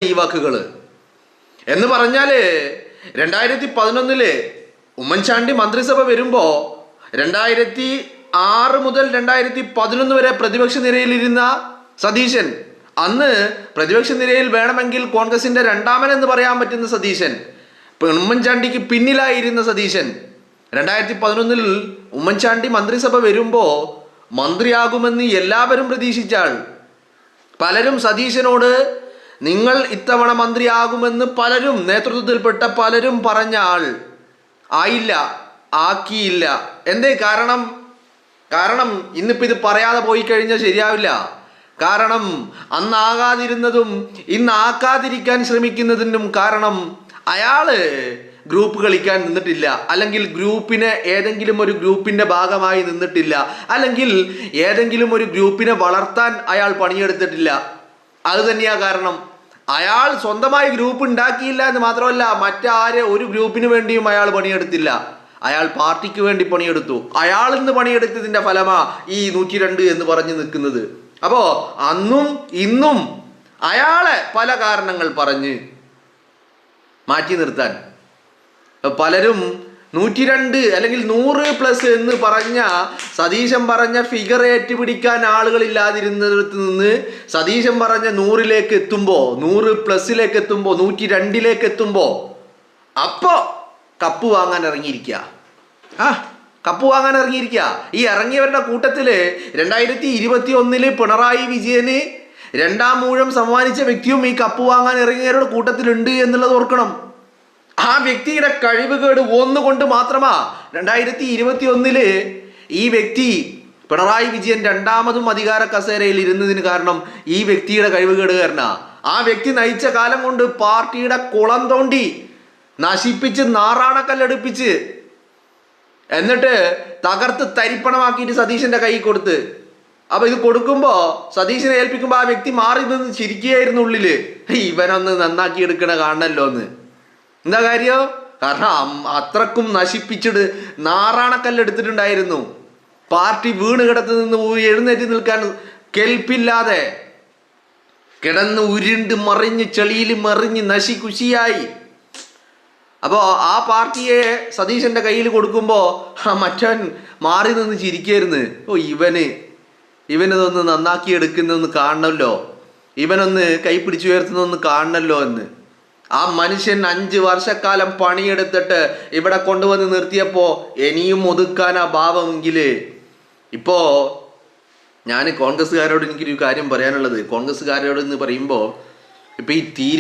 ഈ വാക്കുകൾ എന്ന് പറഞ്ഞാല് 2011 ഉമ്മൻചാണ്ടി മന്ത്രിസഭ വരുമ്പോ 2006 മുതൽ 2011 വരെ പ്രതിപക്ഷ നിരയിലിരുന്ന സതീശൻ, അന്ന് പ്രതിപക്ഷ നിരയിൽ വേണമെങ്കിൽ കോൺഗ്രസിന്റെ രണ്ടാമൻ എന്ന് പറയാൻ പറ്റുന്ന സതീശൻ, ഉമ്മൻചാണ്ടിക്ക് പിന്നിലായിരുന്ന സതീശൻ 2011 ഉമ്മൻചാണ്ടി മന്ത്രിസഭ വരുമ്പോ മന്ത്രിയാകുമെന്ന് എല്ലാവരും പ്രതീക്ഷിച്ചാൽ, പലരും സതീശനോട് നിങ്ങൾ ഇത്തവണ മന്ത്രിയാകുമെന്ന് പലരും, നേതൃത്വത്തിൽപ്പെട്ട പലരും പറഞ്ഞ ആൾ ആയില്ല, ആക്കിയില്ല. എന്തേ കാരണം? ഇന്നിപ്പോൾ ഇത് പറയാതെ പോയി കഴിഞ്ഞാൽ ശരിയാവില്ല. കാരണം അന്നാകാതിരുന്നതും ഇന്നാക്കാതിരിക്കാൻ ശ്രമിക്കുന്നതിനും കാരണം അയാള് ഗ്രൂപ്പ് കളിക്കാൻ നിന്നിട്ടില്ല, അല്ലെങ്കിൽ ഗ്രൂപ്പിനെ ഏതെങ്കിലും ഒരു ഗ്രൂപ്പിന്റെ ഭാഗമായി നിന്നിട്ടില്ല, അല്ലെങ്കിൽ ഏതെങ്കിലും ഒരു ഗ്രൂപ്പിനെ വളർത്താൻ അയാൾ പണിയെടുത്തിട്ടില്ല. അത് തന്നെയാ കാരണം. അയാൾ സ്വന്തമായി ഗ്രൂപ്പ് ഉണ്ടാക്കിയില്ല എന്ന് മാത്രമല്ല, മറ്റാരെ ഒരു ഗ്രൂപ്പിന് വേണ്ടിയും അയാൾ പണിയെടുത്തില്ല. അയാൾ പാർട്ടിക്ക് വേണ്ടി പണിയെടുത്തു. അയാൾ ഇന്ന് പണിയെടുത്തതിന്റെ ഫലമാ ഈ 102 എന്ന് പറഞ്ഞു നിൽക്കുന്നത്. അപ്പോ അന്നും ഇന്നും അയാളെ പല കാരണങ്ങൾ പറഞ്ഞ് മാറ്റി നിർത്താൻ പലരും 102 അല്ലെങ്കിൽ 100+ എന്ന് പറഞ്ഞ സതീശൻ പറഞ്ഞ ഫിഗർ ഏറ്റുപിടിക്കാൻ ആളുകളില്ലാതിരുന്നിടത്ത് നിന്ന് സതീശൻ പറഞ്ഞ 100ലേക്ക് എത്തുമ്പോ, 100+ലേക്ക് എത്തുമ്പോ, 102ലേക്ക് എത്തുമ്പോ അപ്പോ കപ്പ് വാങ്ങാൻ ഇറങ്ങിയിരിക്കുക. കപ്പ് വാങ്ങാൻ ഇറങ്ങിയിരിക്കുക. ഈ ഇറങ്ങിയവരുടെ കൂട്ടത്തില് 2021 പിണറായി വിജയന് 2ാം ഊഴം സമ്മാനിച്ച വ്യക്തിയും ഈ കപ്പ് വാങ്ങാൻ ഇറങ്ങിയവരുടെ കൂട്ടത്തിലുണ്ട് എന്നുള്ളത് ഓർക്കണം. ആ വ്യക്തിയുടെ കഴിവുകേട് ഒന്നുകൊണ്ട് മാത്രമാ 2021 ഈ വ്യക്തി പിണറായി വിജയൻ 2ാമതും അധികാര കസേരയിൽ ഇരുന്നതിന് കാരണം ഈ വ്യക്തിയുടെ കഴിവുകേട് കാരണ. ആ വ്യക്തി നയിച്ച കാലം കൊണ്ട് പാർട്ടിയുടെ കുളം തോണ്ടി നശിപ്പിച്ച് നാറാണക്കല്ലടുപ്പിച്ച് എന്നിട്ട് തകർത്ത് തരിപ്പണമാക്കിയിട്ട് സതീശന്റെ കൈ കൊടുത്ത്. അപ്പൊ ഇത് കൊടുക്കുമ്പോ, സതീശനെ ഏൽപ്പിക്കുമ്പോ ആ വ്യക്തി മാറി നിന്ന് ചിരിക്കുകയായിരുന്നു ഉള്ളില്, ഇവനൊന്ന് നന്നാക്കി എടുക്കണ കാണണല്ലോ എന്ന്. എന്താ കാര്യം? കാരണം അത്രക്കും നശിപ്പിച്ചിട്ട് നാറാണക്കല്ലെടുത്തിട്ടുണ്ടായിരുന്നു. പാർട്ടി വീണ് കിടത്ത് നിന്ന് എഴുന്നേറ്റ് നിൽക്കാൻ കെൽപ്പില്ലാതെ കിടന്ന് ഉരുണ്ട് മറിഞ്ഞ് ചെളിയിൽ മറിഞ്ഞ് നശികുശിയായി. അപ്പോൾ ആ പാർട്ടിയെ സതീശന്റെ കയ്യിൽ കൊടുക്കുമ്പോൾ മറ്റവൻ മാറി നിന്ന് ചിരിക്കായിരുന്നു. ഇവനതൊന്ന് നന്നാക്കി എടുക്കുന്നൊന്ന് കാണണമല്ലോ, ഇവനൊന്ന് കൈ പിടിച്ചു ഉയർത്തുന്നൊന്ന് കാണണമല്ലോ എന്ന്. ആ മനുഷ്യൻ 5 വർഷക്കാലം പണിയെടുത്തിട്ട് ഇവിടെ കൊണ്ടുവന്ന് നിർത്തിയപ്പോ ഇനിയും ഒതുക്കാനാ ഭാവമെങ്കില്, ഇപ്പോ ഞാൻ കോൺഗ്രസ്സുകാരോട് എനിക്കൊരു കാര്യം പറയാനുള്ളത്, കോൺഗ്രസ്സുകാരോട് എന്ന് പറയുമ്പോൾ ഇപ്പൊ ഈ